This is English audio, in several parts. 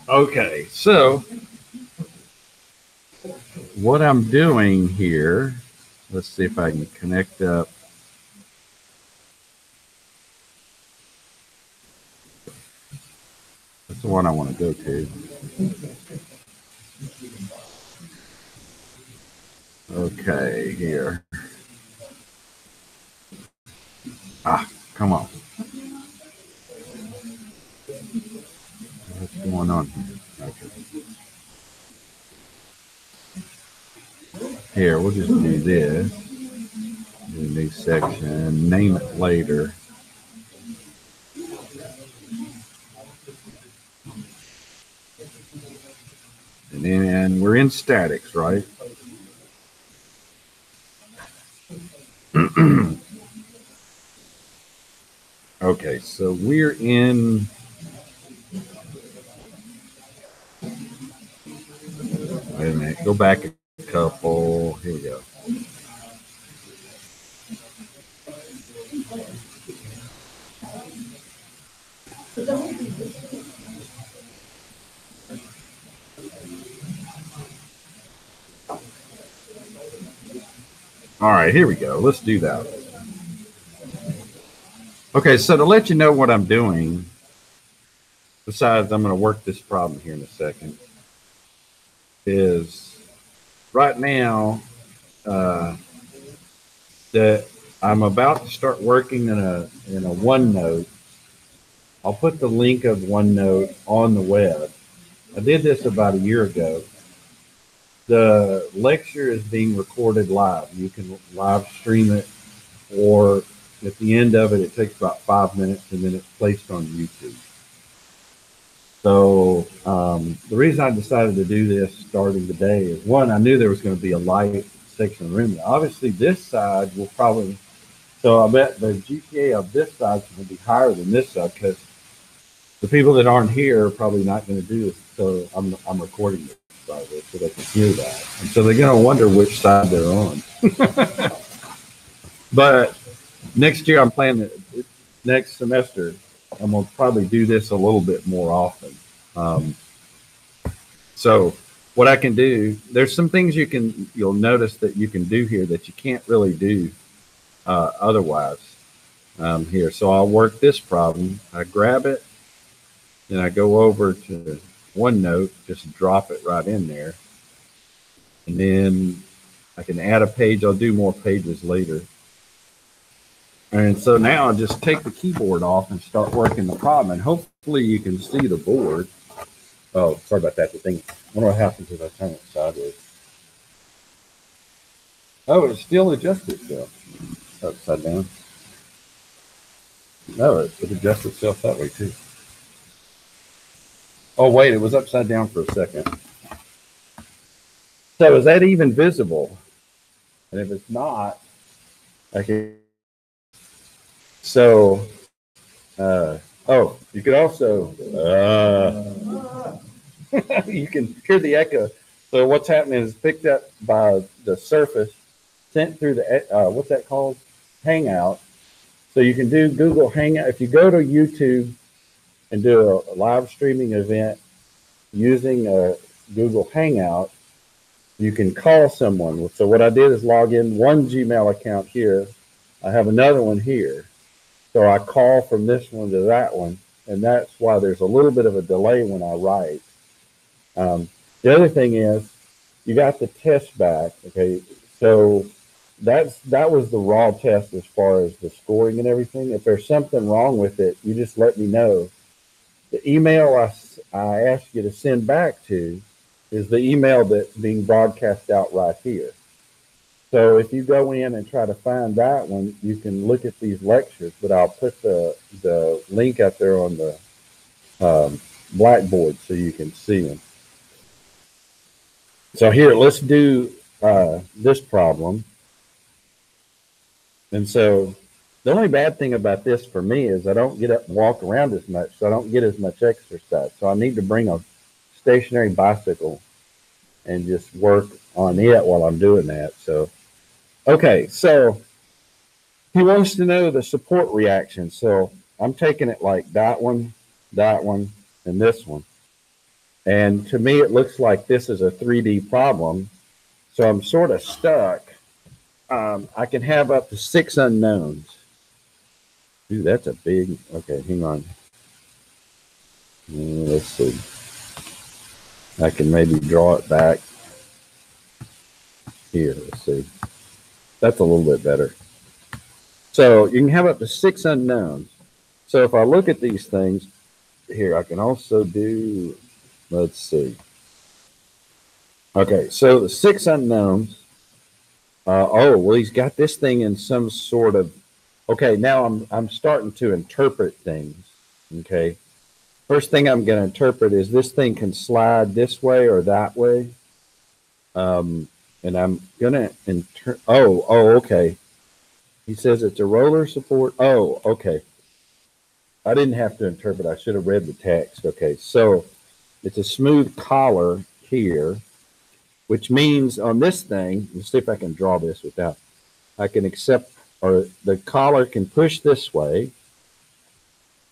Okay, so what I'm doing here, let's see if I can connect up. That's the one I want to go to. Okay, here. Ah, come on. What's going on here? Okay. Here, we'll just do this. Do a new section. Name it later. And then we're in statics, right? Okay, so we're in. Wait a minute. Go back a couple. Here we go. All right, here we go. Let's do that. Okay, so to let you know what I'm doing, besides I'm going to work this problem here in a second, is right now that I'm about to start working in a OneNote. I'll put the link of OneNote on the web. I did this about a year ago. The lecture is being recorded live. You can live stream it, or at the end of it, it takes about 5 minutes, and then it's placed on YouTube. So the reason I decided to do this starting today is, one, I knew there was going to be a light section of the room. Obviously, this side will probably, so I bet the GPA of this side is going to be higher than this side, because the people that aren't here are probably not going to do this. So I'm recording this side of it so they can hear that. And so they're going to wonder which side they're on. But next year, I'm planning, next semester, I'm going to probably do this a little bit more often. So what I can do, there's some things you'll notice that you can do here that you can't really do otherwise here. So I'll work this problem. I grab it, then I go over to OneNote, just drop it right in there. And then I can add a page. I'll do more pages later. And so now I'll just take the keyboard off and start working the problem. And hopefully you can see the board. Oh, sorry about that. The thing, I wonder what happens if I turn it sideways. Oh, it still adjusts itself upside down. No, it adjusts itself that way too. Oh, wait, it was upside down for a second. So is that even visible? And if it's not, I can. So, oh, you could also, you can hear the echo. So what's happening is picked up by the Surface, sent through the, what's that called? Hangout. So you can do Google Hangout. If you go to YouTube and do a live streaming event using a Google Hangout, you can call someone. So what I did is log in one Gmail account here. I have another one here. So I call from this one to that one, and that's why there's a little bit of a delay when I write. The other thing is, you got the test back, okay? So that was the raw test as far as the scoring and everything. If there's something wrong with it, you just let me know. The email I asked you to send back to is the email that's being broadcast out right here. So if you go in and try to find that one, you can look at these lectures, but I'll put the link up there on the Blackboard so you can see them. So here, let's do this problem. And so the only bad thing about this for me is I don't get up and walk around as much, so I don't get as much exercise. So I need to bring a stationary bicycle and just work on it while I'm doing that. So, okay, so He wants to know the support reaction. So I'm taking it like that one, and this one. And to me, it looks like this is a 3D problem. So I'm sort of stuck. I can have up to 6 unknowns. Ooh, that's a big, okay, hang on. Let's see. I can maybe draw it back. Here, let's see. That's a little bit better. So you can have up to 6 unknowns. So if I look at these things, here, I can also do, let's see. Okay, so the 6 unknowns. Oh, well, he's got this thing in some sort of, okay, now I'm starting to interpret things, okay? First thing I'm going to interpret is this thing can slide this way or that way. And I'm going to, okay. He says it's a roller support. Oh, okay. I didn't have to interpret. I should have read the text. Okay, so it's a smooth collar here, which means on this thing, let's see if I can draw this without, I can accept, or the collar can push this way.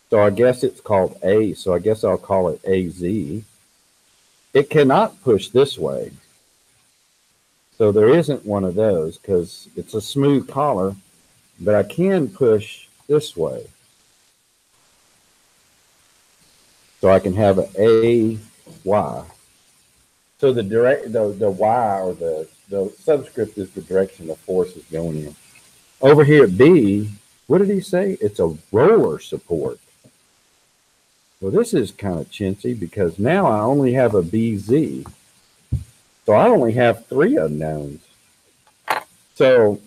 So I guess it's called A, so I guess I'll call it AZ. It cannot push this way. So there isn't one of those because it's a smooth collar, but I can push this way. So I can have an AY. So the Y or the subscript is the direction the force is going in. Over here at B, what did he say? It's a roller support. Well, this is kind of chintzy because now I only have a BZ. So I only have 3 unknowns. So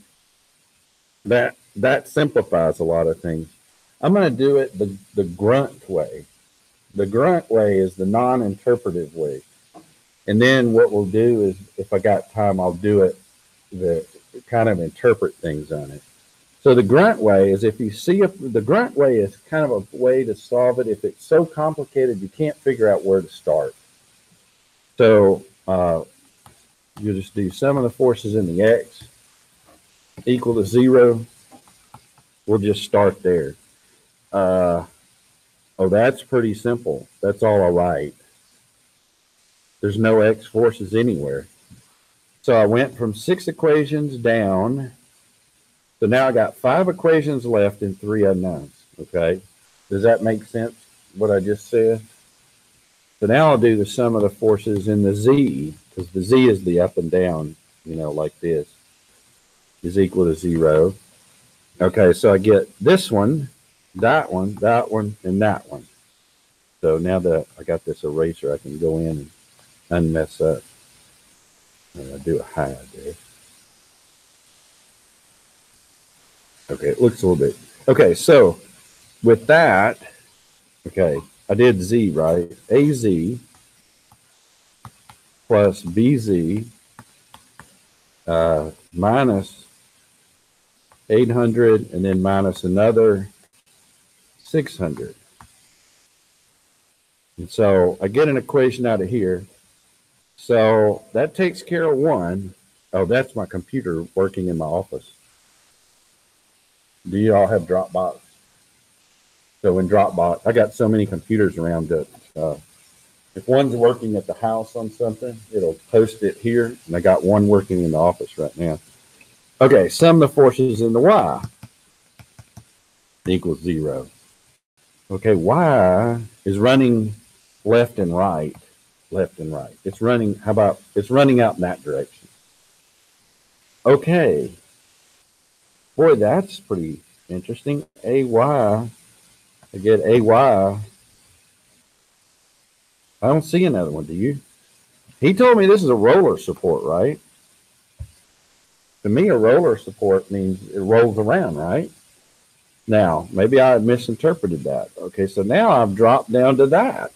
that simplifies a lot of things. I'm going to do it the grunt way. The grunt way is the non-interpretive way. And then what we'll do is, if I got time, I'll do it, the kind of interpret things on it. So the grunt way is, if you see, the grunt way is kind of a way to solve it if it's so complicated you can't figure out where to start. So you just do sum of the forces in the X equal to 0. We'll just start there. Oh, that's pretty simple. That's all I write. There's no X forces anywhere. So I went from 6 equations down. So now I got 5 equations left and 3 unknowns. Okay. Does that make sense, what I just said? So now I'll do the sum of the forces in the Z, because the Z is the up and down, you know, like this, is equal to 0. Okay, so I get this one, and that one. So now that I got this eraser, I can go in and unmess up. And I'll do a hide there. Okay, it looks a little bit. Okay, so with that, okay, I did Z, right? AZ plus BZ minus 800 and then minus another 600. And so I get an equation out of here. So that takes care of one. Oh, that's my computer working in my office. Do you all have Dropbox? So in Dropbox, I got so many computers around that if one's working at the house on something, it'll post it here. And I got one working in the office right now. Okay, sum the forces in the Y equals 0. Okay, Y is running left and right. It's running, it's running out in that direction. Okay. Boy, that's pretty interesting. AY, I get AY. I don't see another one, do you? He told me this is a roller support, right? To me, a roller support means it rolls around, right? Now, maybe I misinterpreted that. Okay, so now I've dropped down to that.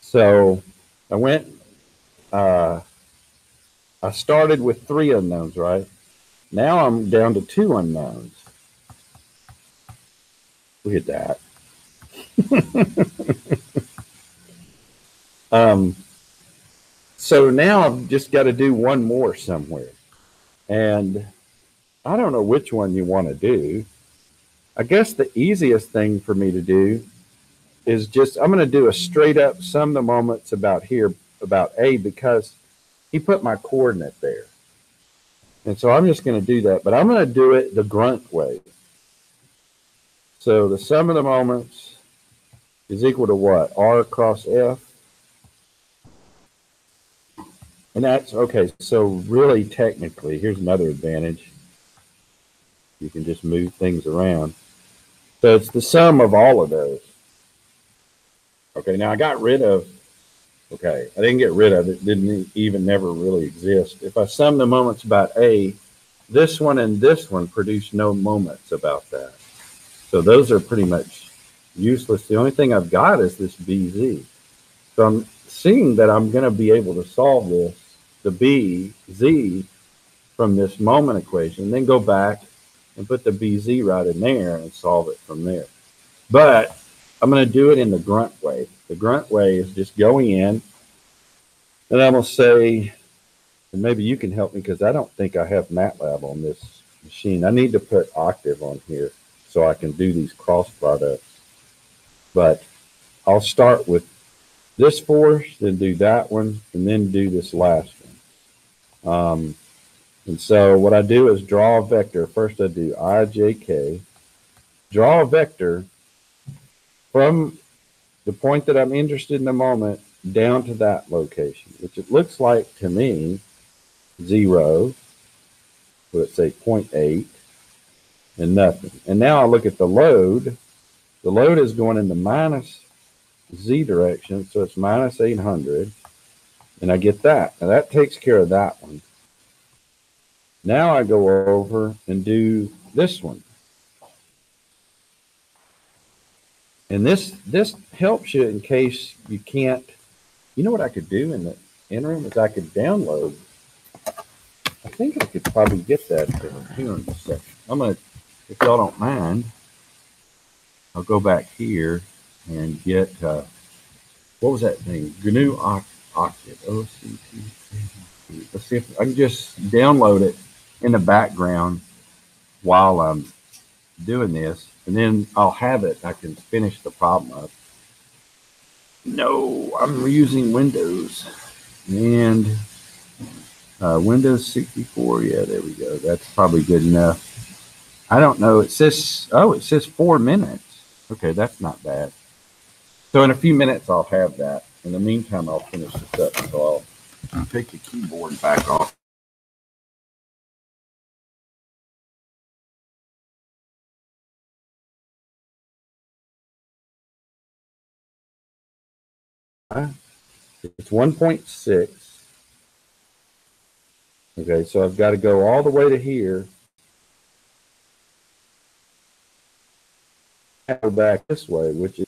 So I went, I started with 3 unknowns, right? Now I'm down to 2 unknowns. Look at that. So now I've just got to do one more somewhere. And I don't know which one you want to do. I guess the easiest thing for me to do is just, I'm going to do a straight up sum the moments about here, about A, because he put my coordinate there. And so I'm just going to do that, but I'm going to do it the grunt way. So the sum of the moments is equal to what? R cross F. And that's okay. So really technically, here's another advantage. You can just move things around. So it's the sum of all of those. Okay, now I got rid of, okay, I didn't get rid of it. Didn't even never really exist. If I sum the moments about A, this one and this one produce no moments about that. So those are pretty much useless. The only thing I've got is this BZ. So I'm seeing that I'm going to be able to solve this, the BZ, from this moment equation, then go back and put the BZ right in there and solve it from there. But I'm going to do it in the grunt way. The grunt way is just going in, and I'm going to say, and maybe you can help me because I don't think I have MATLAB on this machine. I need to put Octave on here so I can do these cross products. But I'll start with this force, then do that one, and then do this last one. And so what I do is draw a vector. First I do IJK, draw a vector from the point that I'm interested in the moment down to that location, which it looks like to me 0, let's say 0.8, and nothing. And now I look at the load. The load is going in the minus Z direction, so it's minus 800, and I get that. Now that takes care of that one. Now I go over and do this one. And this helps you in case you can't. You know what I could do in the interim is I could download. I think I could probably get that here in a second. I'm gonna, if y'all don't mind, I'll go back here and get what was that thing? GNU Octave. OCT. Let's see if I can just download it in the background while I'm doing this, and then I'll have it. I can finish the problem up. No, I'm using Windows and Windows 64. Yeah, there we go. That's probably good enough. I don't know. It says, oh, it says 4 minutes. Okay, that's not bad. So in a few minutes, I'll have that. In the meantime, I'll finish this up. So I'll take the keyboard back off. It's 1.6. Okay, so I've got to go all the way to here. Go back this way, which is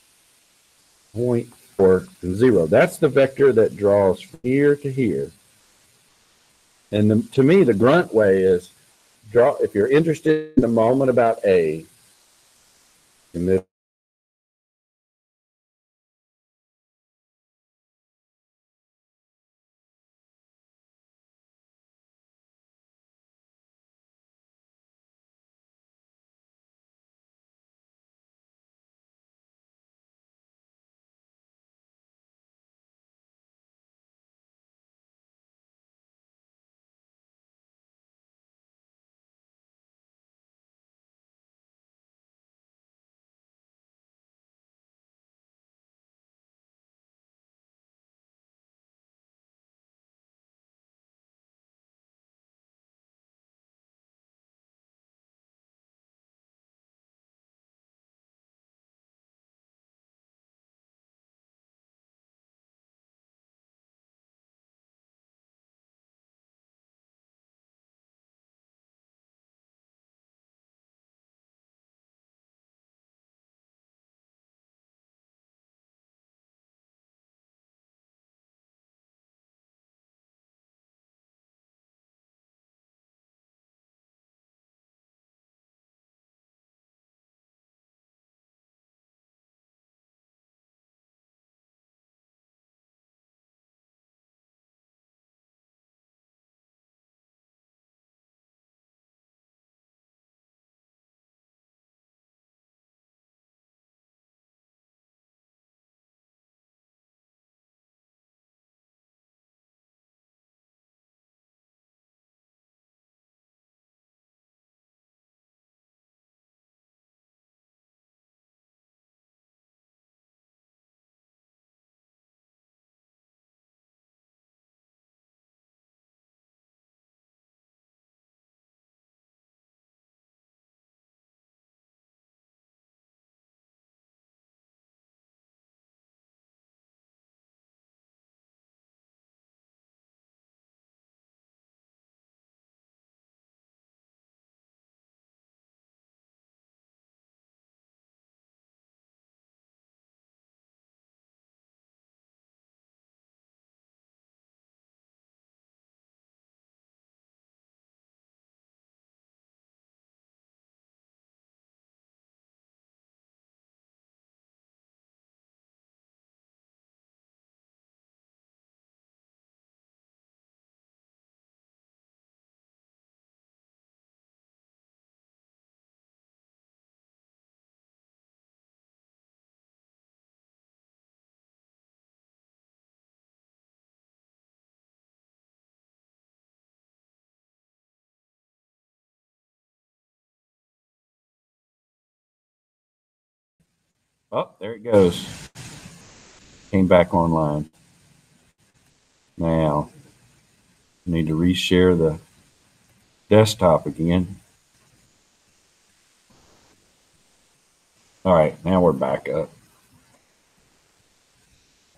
0.4 and 0. That's the vector that draws from here to here. And to me, the grunt way is draw. If you're interested in the moment about A, in this Oh, there it goes. Came back online. Now, I need to reshare the desktop again. All right, now we're back up.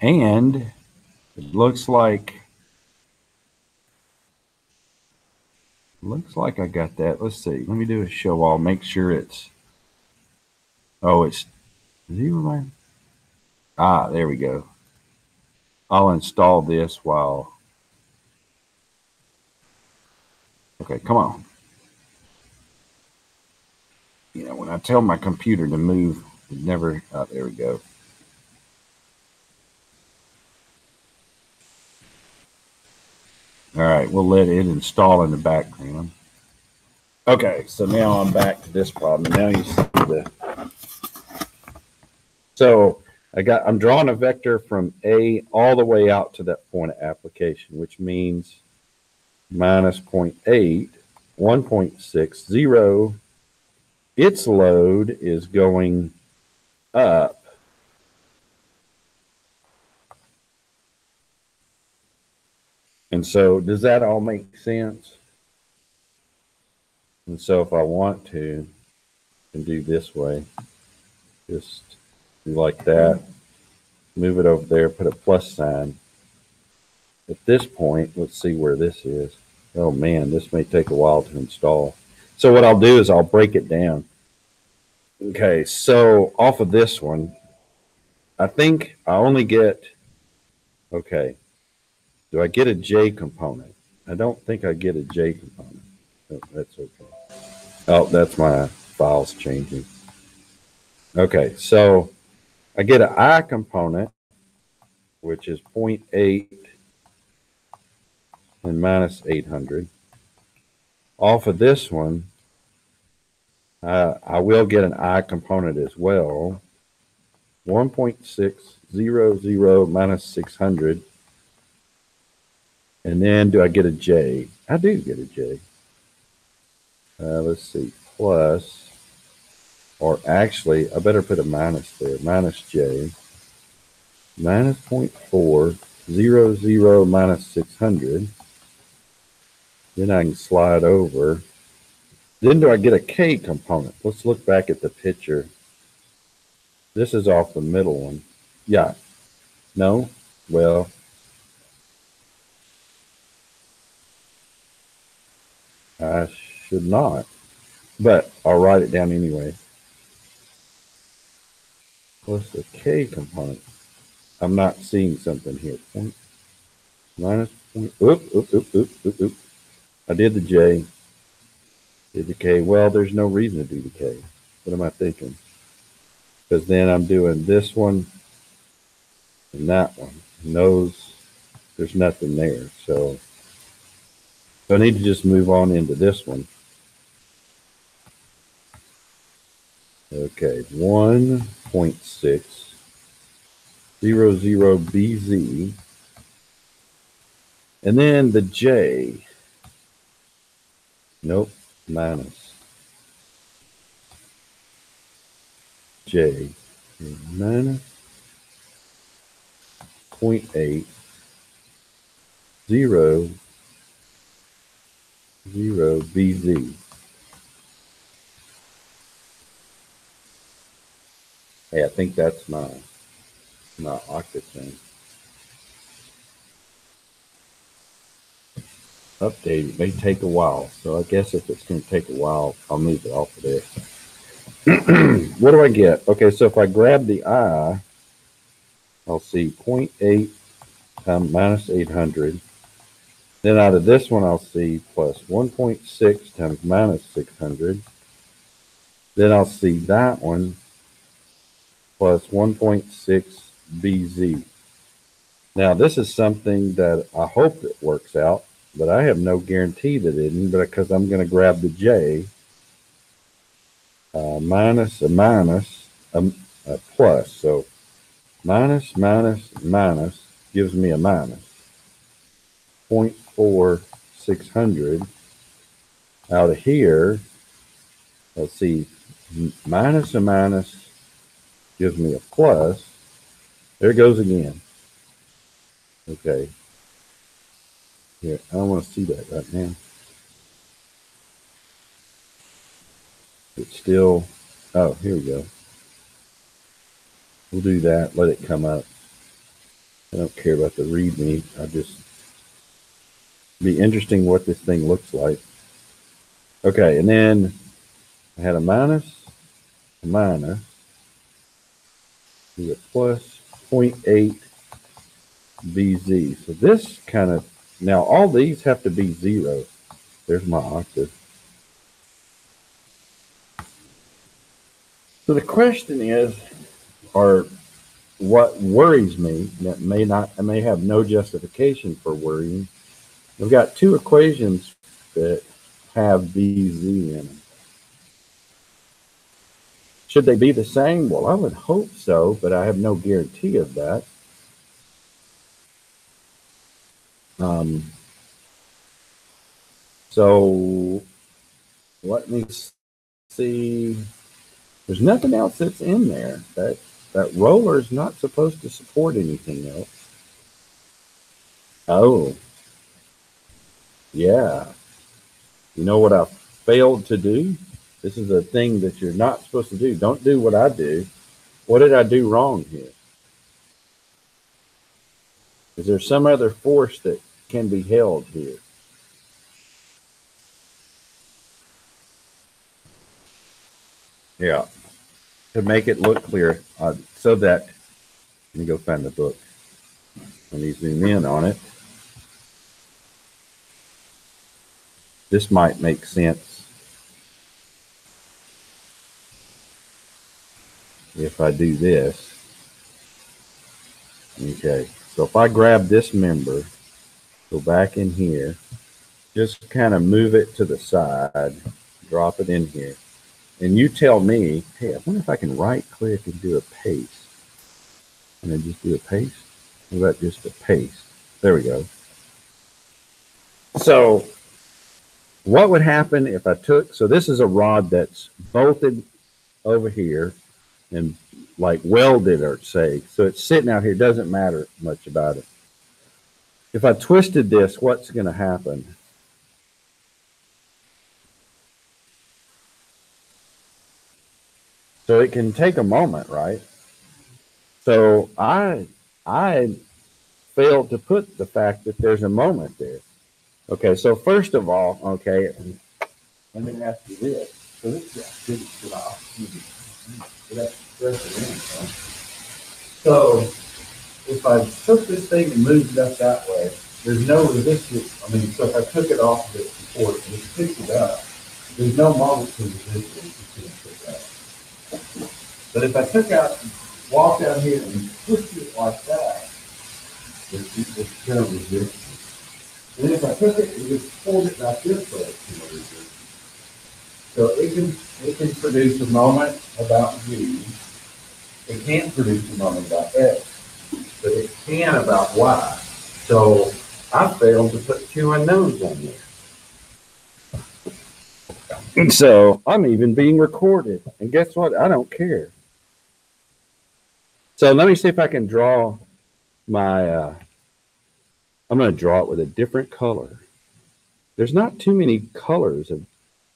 And it looks like I got that. Let's see. Let me do a show all. Make sure it's, oh, it's 0. Ah, there we go. I'll install this while, okay, come on. You know, when I tell my computer to move, it never, oh, there we go. All right, we'll let it install in the background. Okay, so now I'm back to this problem. Now you see the, so I'm drawing a vector from A all the way out to that point of application, which means minus 0.8, 1.60. Its load is going up. And so does that all make sense? And so if I want to, I can do this way. Just do like that. Move it over there, put a plus sign. At this point, let's see where this is. Oh man, this may take a while to install. So what I'll do is I'll break it down. Okay, so off of this one, I think I only get, okay, do I get a J component? I don't think I get a J component. Oh, that's okay. Oh, that's my files changing. Okay, so I get an I component, which is 0.8 and minus 800. Off of this one, I will get an I component as well. 1.600 minus 600. And then do I get a J? I do get a J. Let's see, plus, or actually, I better put a minus there, minus J. Minus 0.400 minus 600. Then I can slide over. Then do I get a K component? Let's look back at the picture. This is off the middle one. Yeah. No? Well, I should not. But I'll write it down anyway. What's the K component? I'm not seeing something here. Point minus point. Oop. I did the J. Did the K. Well, there's no reason to do the K. What am I thinking? Because then I'm doing this one and that one. And those, there's nothing there. So I need to just move on into this one. Okay, 1.600 BZ. And then the J. Nope, minus J. Minus 0.800 BZ. Hey, I think that's my octave thing. Update, it may take a while. So I guess if it's going to take a while, I'll move it off of there. What do I get? Okay, so if I grab the I, I'll see 0.8 times minus 800. Then out of this one, I'll see plus 1.6 times minus 600. Then I'll see that one plus 1.6 BZ. Now, this is something that I hope it works out, but I have no guarantee that it isn't, because I'm going to grab the J, minus a minus, a plus. So minus gives me a minus. 0.4600 out of here. Let's see, minus a minus gives me a plus. There it goes again. Okay. Here, I don't want to see that right now. It's still, oh, here we go. We'll do that. Let it come up. I don't care about the readme. I just be interesting what this thing looks like. Okay, and then I had a minus, do a plus 0.8 BZ. So this kind of, now all these have to be zero. There's my octave. So the question is, or what worries me, that I may have no justification for worrying. I've got two equations that have BZ in them. Should they be the same? Well, I would hope so, but I have no guarantee of that. So let me see. There's nothing else that's in there. That roller is not supposed to support anything else. Oh, yeah. You know what I failed to do? This is a thing that you're not supposed to do. Don't do what I do. What did I do wrong here? Is there some other force that can be held here? Yeah. To make it look clear, so that, let me go find the book. Let me zoom in on it. This might make sense if I do this. Okay, so if I grab this member, go back in here, just kind of move it to the side, drop it in here, and you tell me, hey, I wonder if I can right click and do a paste. And then just do a paste. What about just a paste? There we go. So what would happen if I took, so this is a rod that's bolted over here and like welded or say, so it's sitting out here, doesn't matter much about it. If I twisted this, what's going to happen? So it can take a moment, right? So I failed to put the fact that there's a moment there. Okay, so first of all, okay, let me ask you this. So So if I took this thing and moved it up that way, there's no resistance. I mean, so if I took it off the support and just picked it up, there's no moment to resistance. But if I took out, walked out here and pushed it like that, it's kind of resistance. And if I took it and just pulled it back this way, so it can produce a moment about Z. It can't produce a moment about X, but it can about Y. So I failed to put two unknowns on there. And so I'm even being recorded. And guess what? I don't care. So let me see if I can draw my, I'm going to draw it with a different color. There's not too many colors.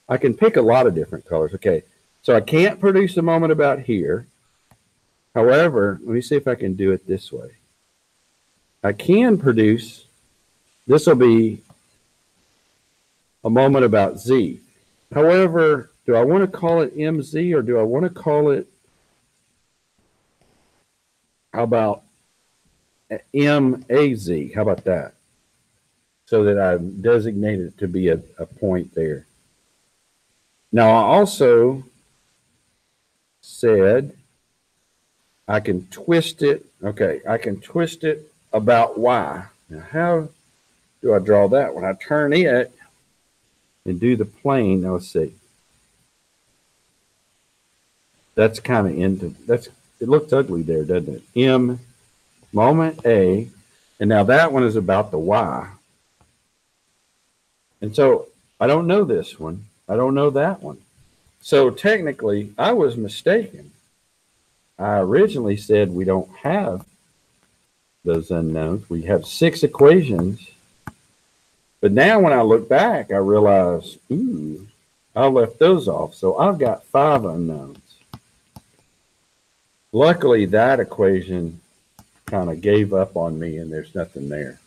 I can pick a lot of different colors. Okay, so I can't produce a moment about here. However, let me see if I can do it this way. I can produce, this will be a moment about Z. However, do I want to call it MZ or do I want to call it, how about MAZ? How about that? So that I've designated it to be a point there. Now, I also said I can twist it. Okay, I can twist it about Y. Now, how do I draw that? When I turn it and do the plane, now let's see. That's kind of into, it looks ugly there, doesn't it? M, moment A, and now that one is about the Y. And so I don't know this one. I don't know that one. So technically, I was mistaken. I originally said we don't have those unknowns. We have 6 equations. But now when I look back, I realize, ooh, I left those off. So I've got 5 unknowns. Luckily, that equation kind of gave up on me and there's nothing there.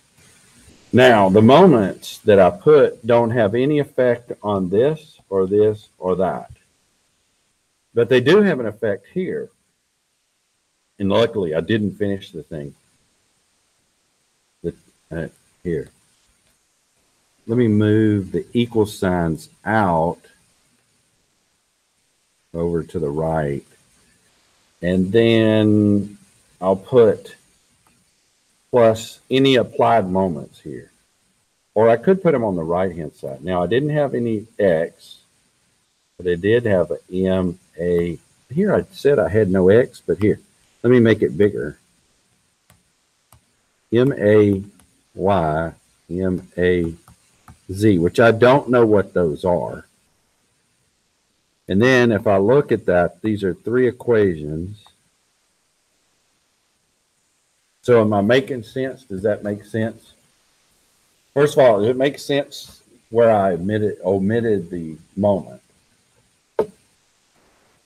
Now, the moments that I put don't have any effect on this or that. But they do have an effect here. And luckily, I didn't finish the thing. Here. Let me move the equal signs out over to the right. And then I'll put plus any applied moments here. Or I could put them on the right-hand side. Now, I didn't have any X, but I did have a M, A. Here I said I had no X, but here, let me make it bigger. M, A, Y, M, A, Z, which I don't know what those are. And then if I look at that, these are 3 equations. So am I making sense? Does that make sense? First of all, does it make sense where I omitted the moment?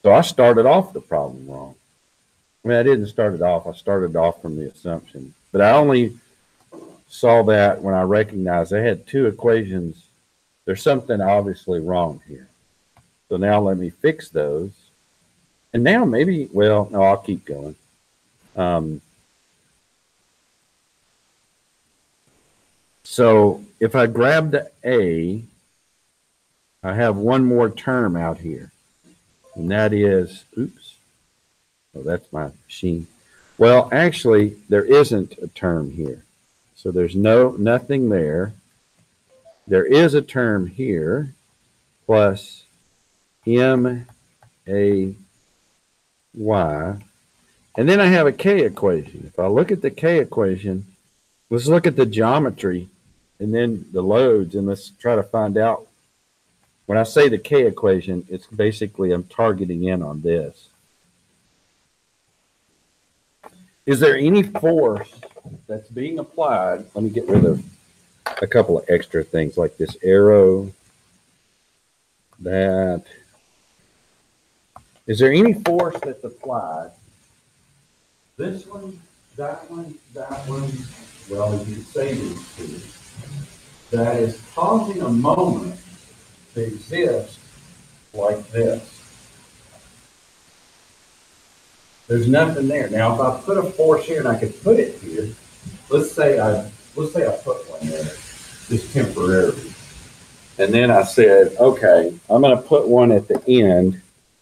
So I started off the problem wrong. I mean, I didn't start it off. I started off from the assumption. But I only saw that when I recognized I had 2 equations. There's something obviously wrong here. So now let me fix those. And now maybe, well, no, I'll keep going. So if I grab the A, I have one more term out here. And that is, oops, oh, that's my machine. Well, actually, there isn't a term here. So there's nothing there. There is a term here, plus M, A, Y. And then I have a K equation. If I look at the K equation, let's look at the geometry and then the loads, and let's try to find out. When I say the K equation, it's basically I'm targeting in on this. Is there any force that's being applied? Let me get rid of a couple of extra things like this arrow, that. Is there any force that's applied? This one, that one, that one. Well, you could say these 2. That is causing a moment to exist like this. There's nothing there. Now, if I put a force here and I could put it here, let's say I put one there, just temporarily. And then I said, okay, I'm going to put one at the end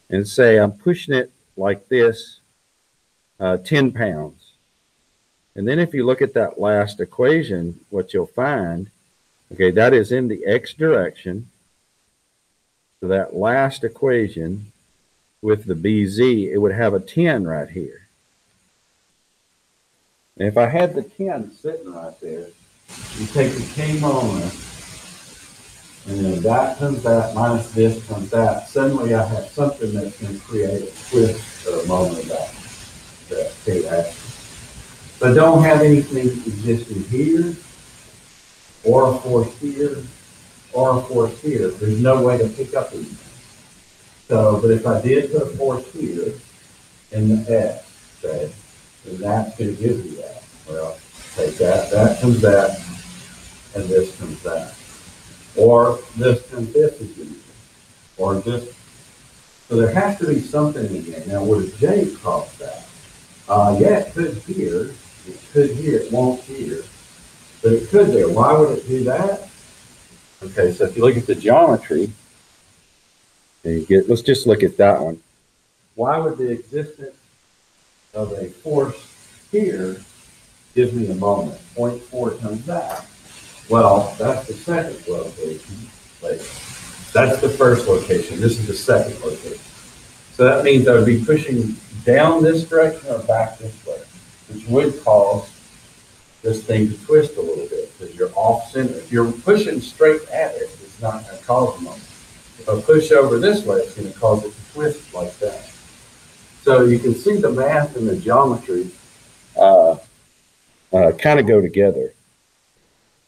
and say I'm pushing it like this, 10 pounds. And then if you look at that last equation, what you'll find, okay, that is in the X direction. So that last equation with the BZ, it would have a 10 right here. And if I had the 10 sitting right there, you take the K moment, and then that comes that minus this comes that. Suddenly I have something that's going to create a twist or a moment of that K action. So I don't have anything existing here, or a force here, or a force here. There's no way to pick up anything. So, but if I did put a force here in the X, okay, then that's going to give you that. Well, take that comes that, and this comes that. Or this comes this again. Or this. So there has to be something in there. Now, would a J cross that? Yeah, it could here. It could here. It won't here. But it could there. Why would it do that? Okay, so if you look at the geometry, let's just look at that one. Why would the existence of a force here give me a moment? 0.4 times that. Well, that's the second location. That's the first location. This is the second location. So that means I would be pushing down this direction or back this way, which would cause this thing to twist a little bit because you're off center. If you're pushing straight at it, it's not going to cause a moment. If I push over this way, it's going to cause it to twist like that. So you can see the math and the geometry kind of go together.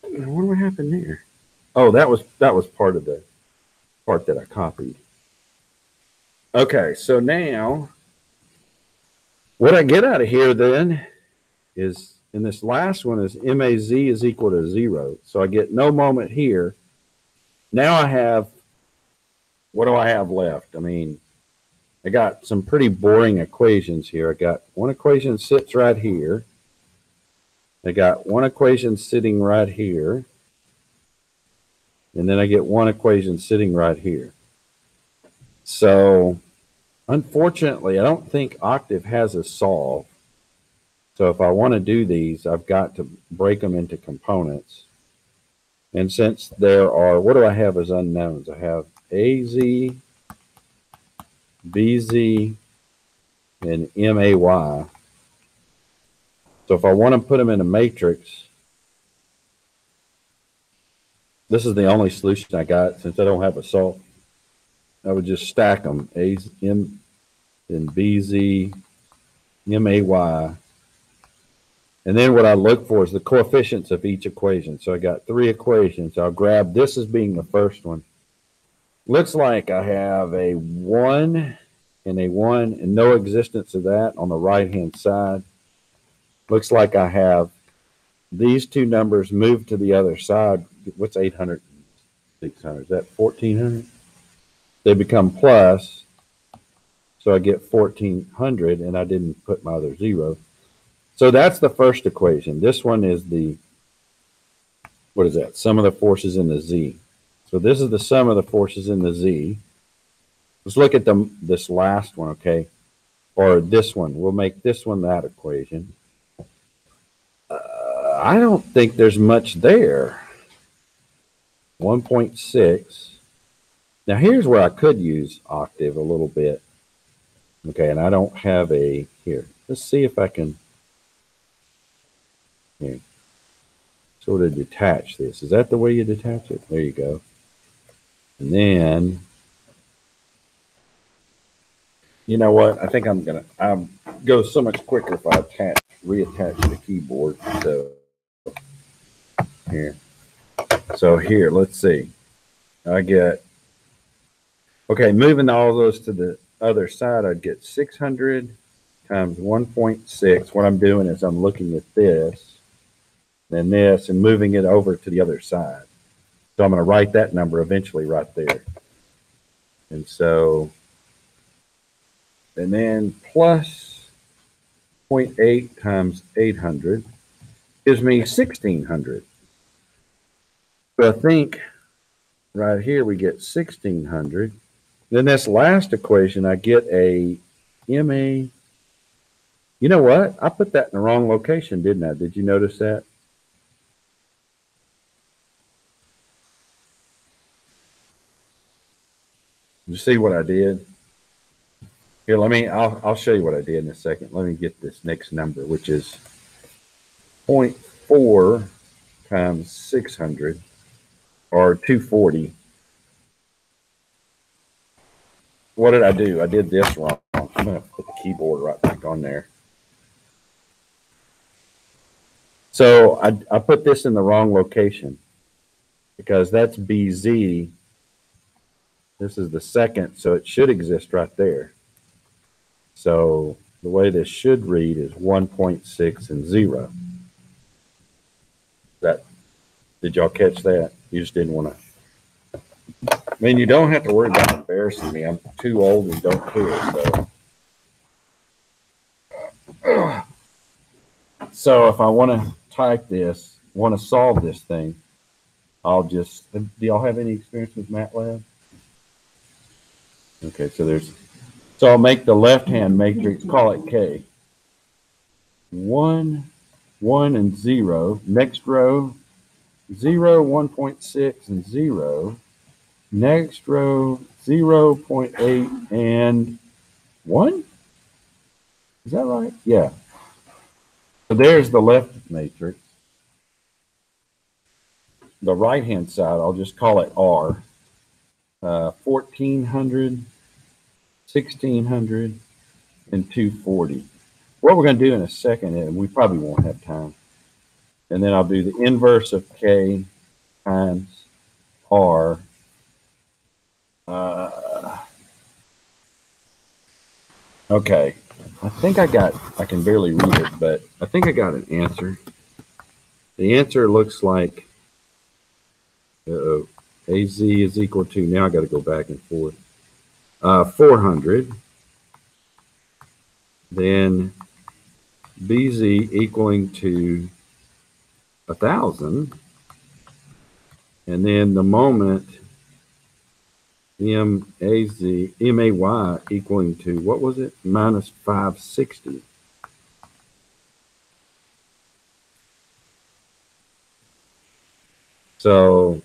I wonder what happened there. Oh, that was part of the part that I copied. Okay, so now what I get out of here then is, in this last one, is MAZ is equal to 0. So I get no moment here. Now I have, what do I have left? I mean, I got some pretty boring equations here. I got one equation sits right here. I got one equation sitting right here. And then I get one equation sitting right here. So unfortunately, I don't think Octave has a solve. So if I want to do these, I've got to break them into components. And since there are, what do I have as unknowns? I have AZ, BZ, and MAY. So if I want to put them in a matrix, this is the only solution I got since I don't have a solve. I would just stack them, A, M, and BZ, MAY. And then what I look for is the coefficients of each equation. So I got 3 equations. I'll grab this as being the first one. Looks like I have a 1 and a 1 and no existence of that on the right-hand side. Looks like I have these two numbers moved to the other side. What's 800? 600? Is that 1400? They become plus. So I get 1400, and I didn't put my other 0. So that's the first equation. This one is the, what is that? Sum of the forces in the Z. So this is the sum of the forces in the Z. Let's look at this last one, okay? Or this one. We'll make this one that equation. I don't think there's much there. 1.6. Now here's where I could use Octave a little bit. Okay, and I don't have a, here. Let's see if I can sort of detach this. Is that the way you detach it? There you go. And then, you know what? I think I'm gonna go so much quicker if I reattach the keyboard. So here. So here, let's see. I get, okay, moving all those to the other side, I'd get 600 times 1.6. What I'm doing is I'm looking at this, then this, and moving it over to the other side. So I'm going to write that number eventually right there. And so, and then plus 0.8 times 800 gives me 1600. So I think right here we get 1600. Then this last equation, I get a MA. You know what? I put that in the wrong location, didn't I? Did you notice that? You see what I did? Here, I'll show you what I did in a second. Let me get this next number, which is 0.4 times 600, or 240. What did I do? I did this wrong. I'm going to put the keyboard right back on there. So I put this in the wrong location because that's BZ. This is the second, so it should exist right there. So the way this should read is 1.6 and 0. Did y'all catch that? You just didn't want to. I mean, you don't have to worry about embarrassing me. I'm too old and don't care. So if I want to type this, want to solve this thing, I'll just, do y'all have any experience with MATLAB? Okay, so I'll make the left-hand matrix, call it K. 1, 1, and 0. Next row, 0, 1.6, and 0. Next row, 0.8 and 1? Is that right? Yeah. So there's the left matrix. The right-hand side, I'll just call it R. 1400, 1600, and 240. What we're going to do in a second, and we probably won't have time, and then I'll do the inverse of K times R. Okay, I think I can barely read it, but I think I got an answer. The answer looks like, AZ is equal to, now I got to go back and forth, 400. Then BZ equaling to 1,000. And then the moment MAY equaling to, what was it? Minus 560. So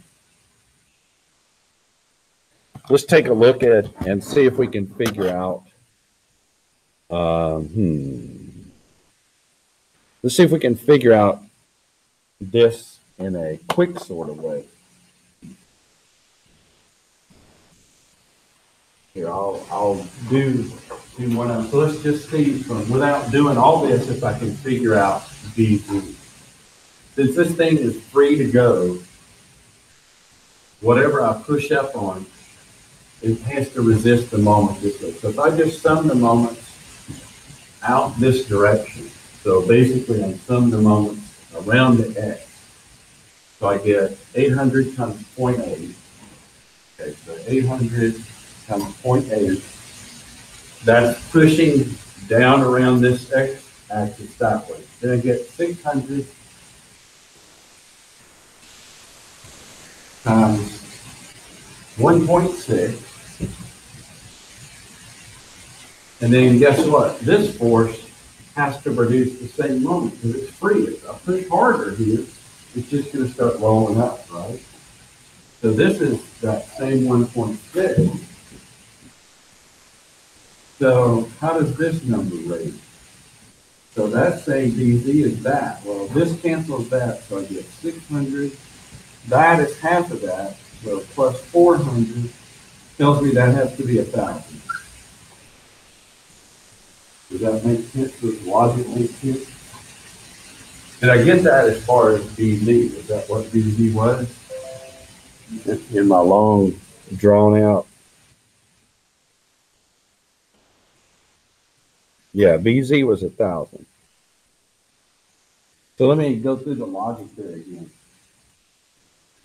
let's take a look at and see if we can figure out. Let's see if we can figure out this in a quick sort of way. Here, I'll do one of them. So let's just see from, without doing all this, if I can figure out BZ. Since this thing is free to go, whatever I push up on, it has to resist the moment this way. So if I just sum the moments out this direction, so basically I'm summing the moments around the X. So I get 800 times 0.8. Okay, so 800 times 0.8. That's pushing down around this X axis that way. Then I get 600 times 1.6. And then guess what? This force has to produce the same moment because it's free. If I push harder here, it's just going to start rolling up, right? So this is that same 1.6. So how does this number rate? So that's saying BZ is that. Well, this cancels that, so I get 600. That is half of that, so plus 400 tells me that has to be 1,000. Does that make sense? Does logic make sense? Did I get that as far as BZ? Is that what BZ was? In my long, drawn out. Yeah, BZ was 1,000. So let me go through the logic there again.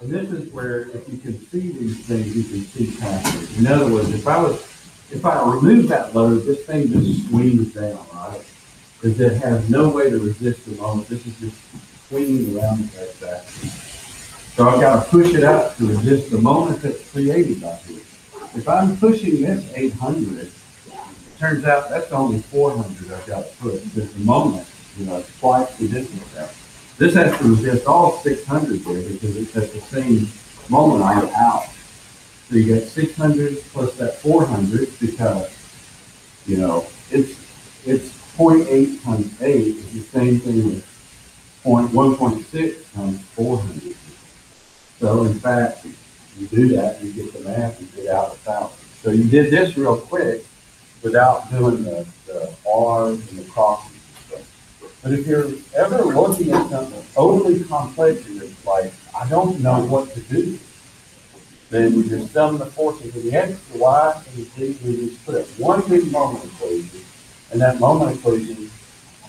And this is where, if you can see these things, you can see past it. In other words, if I remove that load, this thing just swings down, right? Because it has no way to resist the moment. This is just swinging around the X-axis. So I've got to push it up to resist the moment that's created by here. If I'm pushing this 800, it turns out that's only 400 I've got to push. Because the moment, it's twice the distance there. This has to resist all 600 there because it's at the same moment I'm out. So you get 600 plus that 400 because, it's 0.8 times 8 is the same thing as 1.6 times 400. So in fact, you do that, you get the math, you get out 1,000. So you did this real quick without doing the R's and the crosses and stuff. But if you're ever looking at something overly complex and it's like, I don't know what to do, then we just sum the forces of the X, the Y, and the Z. We just put it one big moment equation. And that moment equation,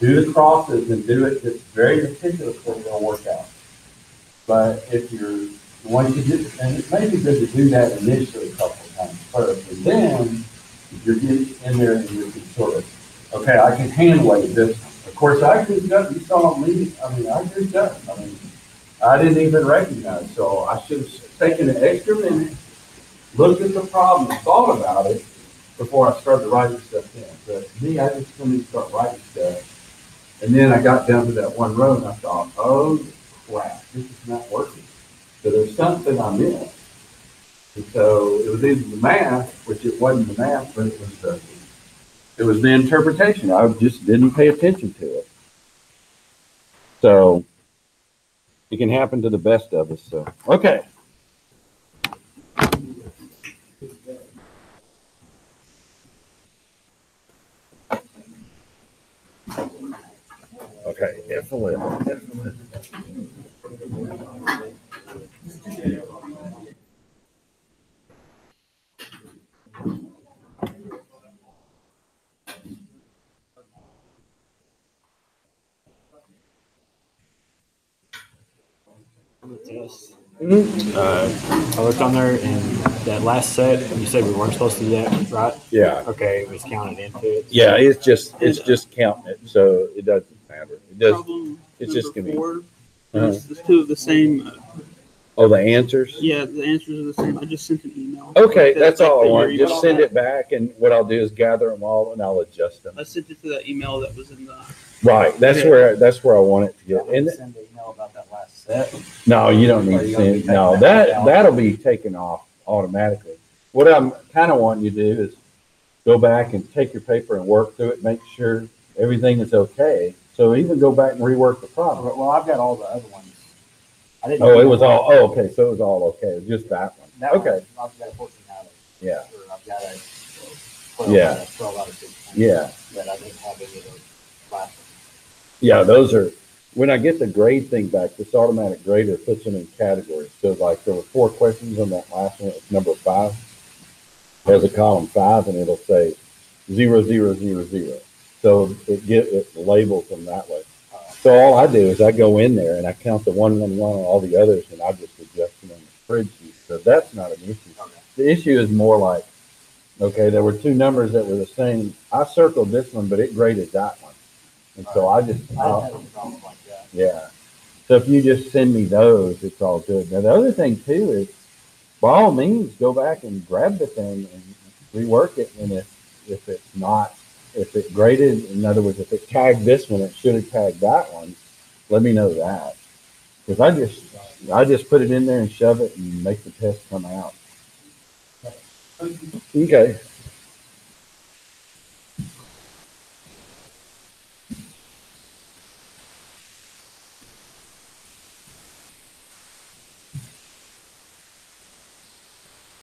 do the crosses and do it just very meticulously, it'll work out. But if you're going to do, and it may be good to do that initially a couple of times first, and then if you're getting in there and you can sort of, okay, I can hand wave this one. Of course, I just done, you saw me, I just done. I didn't even recognize, so I should have taken an extra minute, looked at the problem, thought about it before I started writing stuff in. But me, I just come and start writing stuff. And then I got down to that one row and I thought, oh crap, this is not working. So there's something I missed. And so it was either the math, which it wasn't the math, but it was the interpretation. I just didn't pay attention to it. So it can happen to the best of us. So, okay. Okay, definitely. Test. Mhm. I looked on there, and that last set, you said we weren't supposed to do that, right? Yeah, Okay, it was counted into it. yeah, it's And, just counting it, so it doesn't matter. It does. problem It's number just gonna be. 4 Uh-huh. is the two of the same. Oh, the answers. Yeah, the answers are the same. I just sent an email. Okay, Like that's like all I your want. email. Just send it back, and what I'll do is gather them all, and I'll adjust them. I sent it to that email that was in the. Right. That's Okay. where I want it to get. And send the email about that last set. no, you don't need Are to you gonna be send. taking No, that out? that'll be taken off automatically. What I'm kind of wanting you to do is go back and take your paper and work through it, make sure everything is okay. So even go back and rework the problem. Well, I've got all the other ones. I didn't. Oh, it was all. Oh, okay. So it was all okay. It was just that one. That Okay. One, I've got a 14 out of. Yeah. Or I've got a 12 Yeah. out of 12 out of 16. Yeah. But I didn't have any of those last ones. Yeah, those are, when I get the grade thing back, this automatic grader puts them in categories. So like there were 4 questions on that last one, it's number 5. There's a column 5 and it'll say 0, 0, 0, 0. So it labels them that way. So all I do is I go in there and I count the 1, 1, 1 on all the others and I just adjust them on the spreadsheet. So that's not an issue. Okay. The issue is more like, okay, there were 2 numbers that were the same. I circled this one, but it graded that one. And so I just, I don't have any problems like that. yeah. So if you just send me those, it's all good. Now the other thing too is, by all means, go back and grab the thing and rework it. And if it's not, if it graded, in other words, if it tagged this one, it should have tagged that one. Let me know that, because I just put it in there and shove it and make the test come out. Okay.